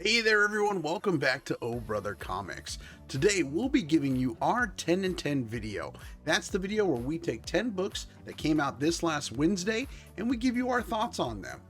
Hey there everyone, welcome back to Oh Brother Comics. Today we'll be giving you our 10 and 10 video. That's the video where we take 10 books that came out this last Wednesday and we give you our thoughts on them.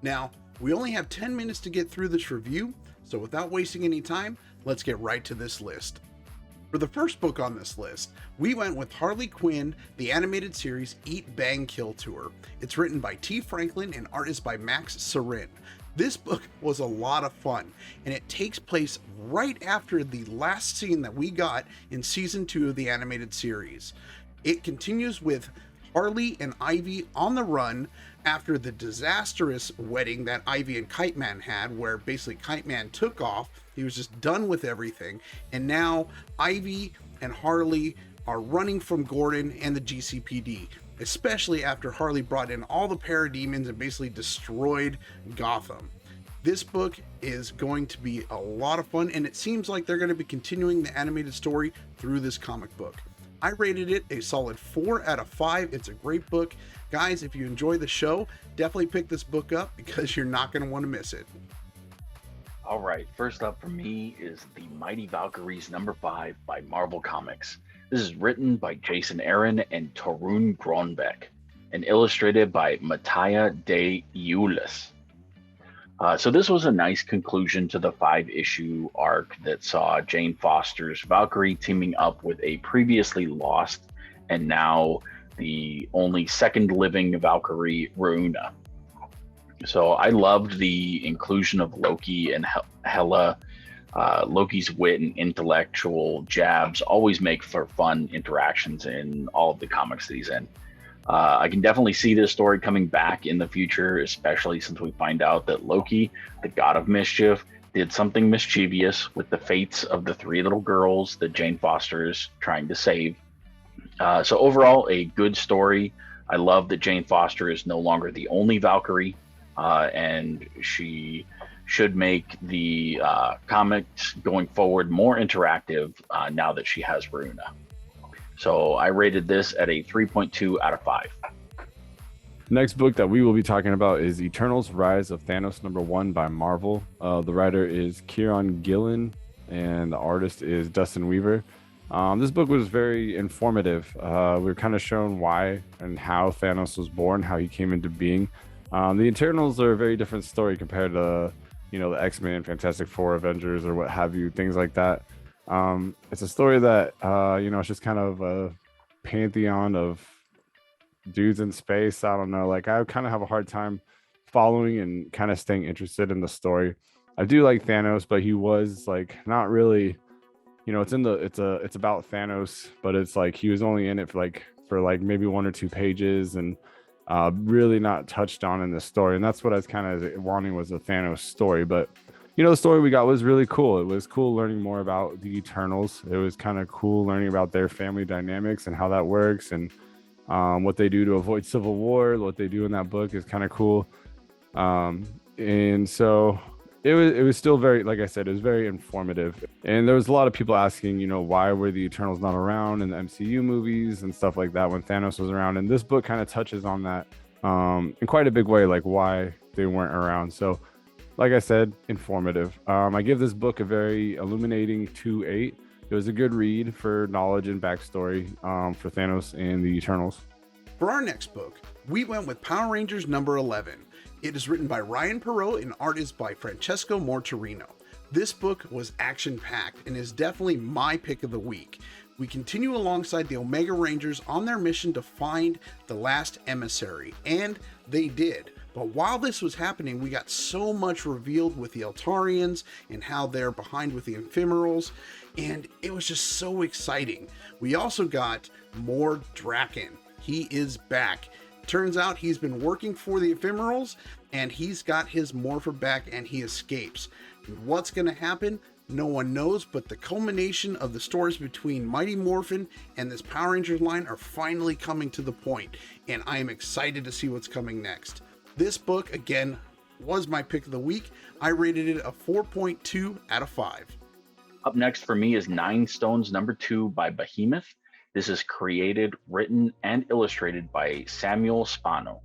Now, we only have 10 minutes to get through this review, so without wasting any time, let's get right to this list. For the first book on this list, we went with Harley Quinn, the animated series Eat, Bang, Kill Tour. It's written by T. Franklin and art is by Max Serin. This book was a lot of fun, and it takes place right after the last scene that we got in season 2 of the animated series. It continues with Harley and Ivy on the run after the disastrous wedding that Ivy and Kite Man had, where basically Kite Man took off. He was just done with everything, and now Ivy and Harley are running from Gordon and the GCPD, especially after Harley brought in all the parademons and basically destroyed Gotham. This book is going to be a lot of fun, and it seems like they're going to be continuing the animated story through this comic book. I rated it a solid 4 out of 5. It's a great book. Guys, if you enjoy the show, definitely pick this book up because you're not going to want to miss it. All right, first up for me is The Mighty Valkyries number 5 by Marvel Comics. This is written by Jason Aaron and Torunn Grønbekk and illustrated by Mattia de Iulis. So this was a nice conclusion to the 5-issue arc that saw Jane Foster's Valkyrie teaming up with a previously lost and now the only second living Valkyrie, Runa. So I loved the inclusion of Loki and Hela. Loki's wit and intellectual jabs always make for fun interactions in all of the comics that he's in. I can definitely see this story coming back in the future, especially since we find out that Loki, the god of mischief, did something mischievous with the fates of the 3 little girls that Jane Foster is trying to save. So overall, a good story. I love that Jane Foster is no longer the only Valkyrie, and she should make the comics going forward more interactive now that she has Runa. So I rated this at a 3.2 out of 5. Next book that we will be talking about is Eternals Rise of Thanos number 1 by Marvel. The writer is Kieron Gillen and the artist is Dustin Weaver. This book was very informative. We were kind of shown why and how Thanos was born, how he came into being. The Eternals are a very different story compared to, the X-Men, Fantastic Four, Avengers, or what have you, things like that. It's a story that, it's just kind of a pantheon of dudes in space. I don't know. Like, I kind of have a hard time following and kind of staying interested in the story. I do like Thanos, but he was like not really, it's about Thanos, but it's like he was only in it for maybe 1 or 2 pages and really not touched on in the story. And that's what I was kind of wanting, was a Thanos story. But the story we got was really cool. It was cool learning more about the Eternals. It was kind of cool learning about their family dynamics and how that works, and what they do to avoid civil war. What they do in that book is kind of cool. And so it was still very, like I said, it was very informative. And there was a lot of people asking, why were the Eternals not around in the MCU movies and stuff like that when Thanos was around? And this book kind of touches on that in quite a big way, like why they weren't around. So like I said, informative. I give this book a very illuminating 2.8. It was a good read for knowledge and backstory for Thanos and the Eternals. For our next book, we went with Power Rangers number 11. It is written by Ryan Perot and art is by Francesco Mortorino. This book was action-packed and is definitely my pick of the week. We continue alongside the Omega Rangers on their mission to find the last emissary, and they did. But while this was happening, we got so much revealed with the Eltarians and how they're behind with the Ephemerals, and it was just so exciting. We also got more Draken. He is back. Turns out he's been working for the Ephemerals, and he's got his morpher back, and he escapes. What's going to happen? No one knows, but the culmination of the stories between Mighty Morphin and this Power Rangers line are finally coming to the point, and I am excited to see what's coming next. This book, again, was my pick of the week. I rated it a 4.2 out of 5. Up next for me is Nine Stones number 2 by Behemoth. This is created, written, and illustrated by Samuel Spano.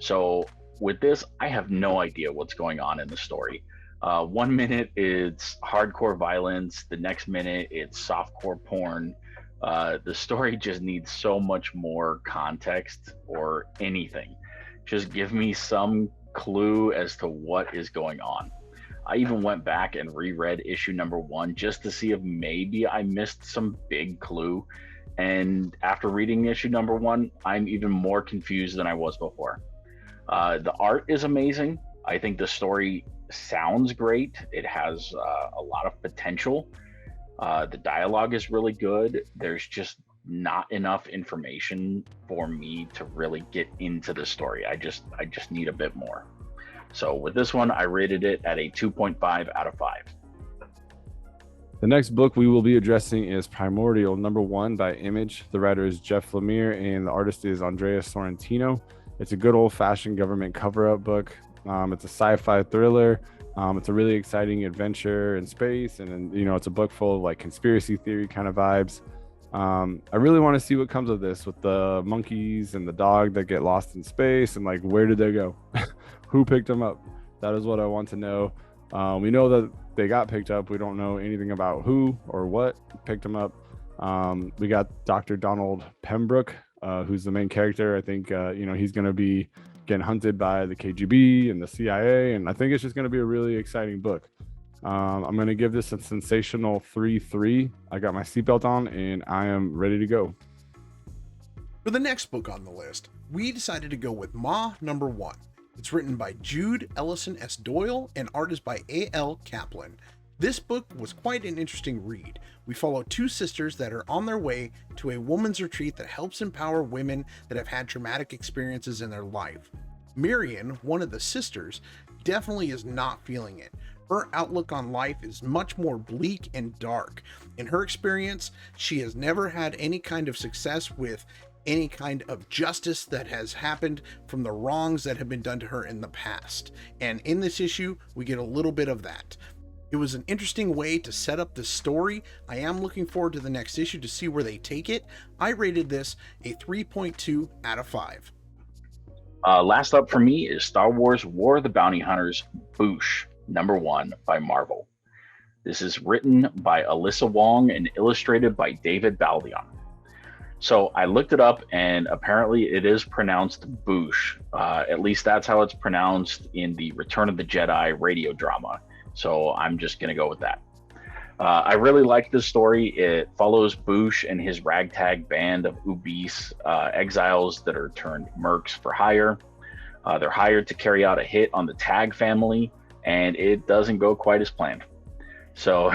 So with this, I have no idea what's going on in the story. One minute it's hardcore violence, the next minute it's softcore porn. The story just needs so much more context or anything. Just give me some clue as to what is going on. I even went back and reread issue number one just to see if maybe I missed some big clue. And after reading issue number one, I'm even more confused than I was before. The art is amazing. I think the story sounds great. It has a lot of potential. The dialogue is really good. There's just not enough information for me to really get into the story. I just need a bit more. So with this one, I rated it at a 2.5 out of 5. The next book we will be addressing is Primordial #1 by Image. The writer is Jeff Lemire and the artist is Andrea Sorrentino. It's a good old-fashioned government cover-up book. It's a sci-fi thriller. It's a really exciting adventure in space, and it's a book full of like conspiracy theory kind of vibes. I really want to see what comes of this with the monkeys and the dog that get lost in space, and like, where did they go? Who picked them up? That is what I want to know. We know that they got picked up. We don't know anything about who or what picked them up. We got Dr. Donald Pembroke, who's the main character. I think he's going to be getting hunted by the KGB and the CIA, and I think it's just going to be a really exciting book. I'm going to give this a sensational 3-3. I got my seatbelt on and I am ready to go. For the next book on the list, we decided to go with Ma #1. It's written by Jude Ellison S. Doyle and art is by A.L. Kaplan. This book was quite an interesting read. We follow two sisters that are on their way to a woman's retreat that helps empower women that have had traumatic experiences in their life. Marion, one of the sisters, definitely is not feeling it. Her outlook on life is much more bleak and dark. In her experience, she has never had any kind of success with any kind of justice that has happened from the wrongs that have been done to her in the past. And in this issue, we get a little bit of that. It was an interesting way to set up the story. I am looking forward to the next issue to see where they take it. I rated this a 3.2 out of 5. Last up for me is Star Wars War of the Bounty Hunters Boosh #1 by Marvel. This is written by Alyssa Wong and illustrated by David Baldion. So I looked it up, and apparently it is pronounced Boosh. At least that's how it's pronounced in the Return of the Jedi radio drama. So I'm just going to go with that. I really like this story. It follows Boosh and his ragtag band of obese exiles that are turned mercs for hire. They're hired to carry out a hit on the Tag family, and it doesn't go quite as planned. So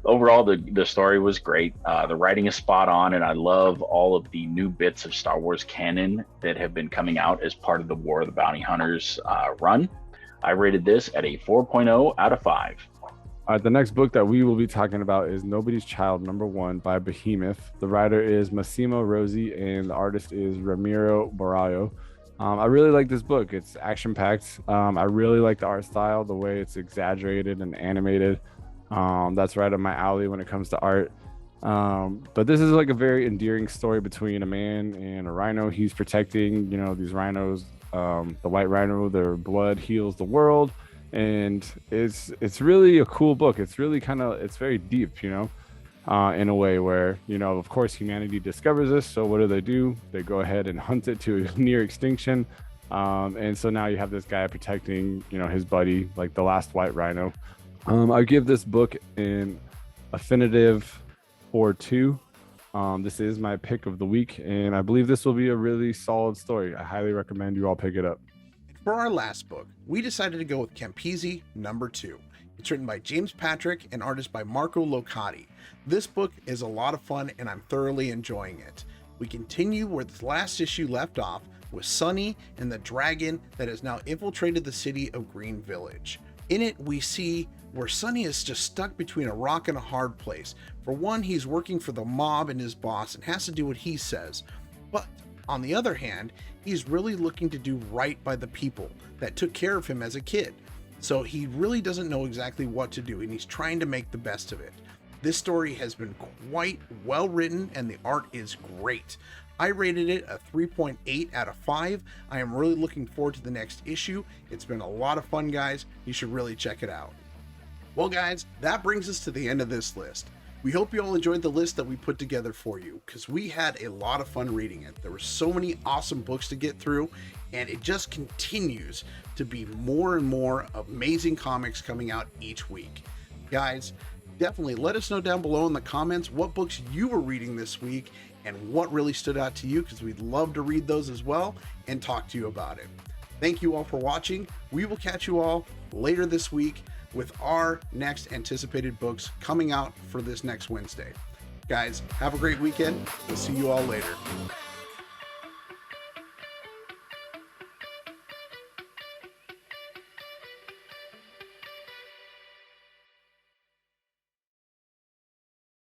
overall, the story was great. The writing is spot on, and I love all of the new bits of Star Wars canon that have been coming out as part of the War of the Bounty Hunters run. I rated this at a 4.0 out of 5. The next book that we will be talking about is Nobody's Child #1 by Behemoth. The writer is Massimo Rosi and the artist is Ramiro Barallo. I really like this book. It's action-packed. I really like the art style, the way it's exaggerated and animated. That's right up my alley when it comes to art. But this is like a very endearing story between a man and a rhino. He's protecting, these rhinos. The white rhino, their blood heals the world. And it's really a cool book. It's really it's very deep, in a way where, of course, humanity discovers this. So what do? They go ahead and hunt it to near extinction. And so now you have this guy protecting, his buddy, like the last white rhino. I give this book an affinitive 4.2. This is my pick of the week, and I believe this will be a really solid story. I highly recommend you all pick it up. For our last book, we decided to go with Campisi #2. It's written by James Patrick and artist by Marco Locati. This book is a lot of fun, and I'm thoroughly enjoying it. We continue where the last issue left off with Sunny and the dragon that has now infiltrated the city of Green Village. In it, we see where Sunny is just stuck between a rock and a hard place. For one, he's working for the mob and his boss and has to do what he says. But on the other hand, he's really looking to do right by the people that took care of him as a kid. So he really doesn't know exactly what to do, and he's trying to make the best of it. This story has been quite well written and the art is great. I rated it a 3.8 out of 5. I am really looking forward to the next issue. It's been a lot of fun, guys. You should really check it out. Well, guys, that brings us to the end of this list. We hope you all enjoyed the list that we put together for you, because we had a lot of fun reading it. There were so many awesome books to get through, and it just continues to be more and more amazing comics coming out each week. Guys, definitely let us know down below in the comments what books you were reading this week and what really stood out to you, because we'd love to read those as well and talk to you about it. Thank you all for watching. We will catch you all later this week with our next anticipated books coming out for this next Wednesday. Guys, have a great weekend. We'll see you all later.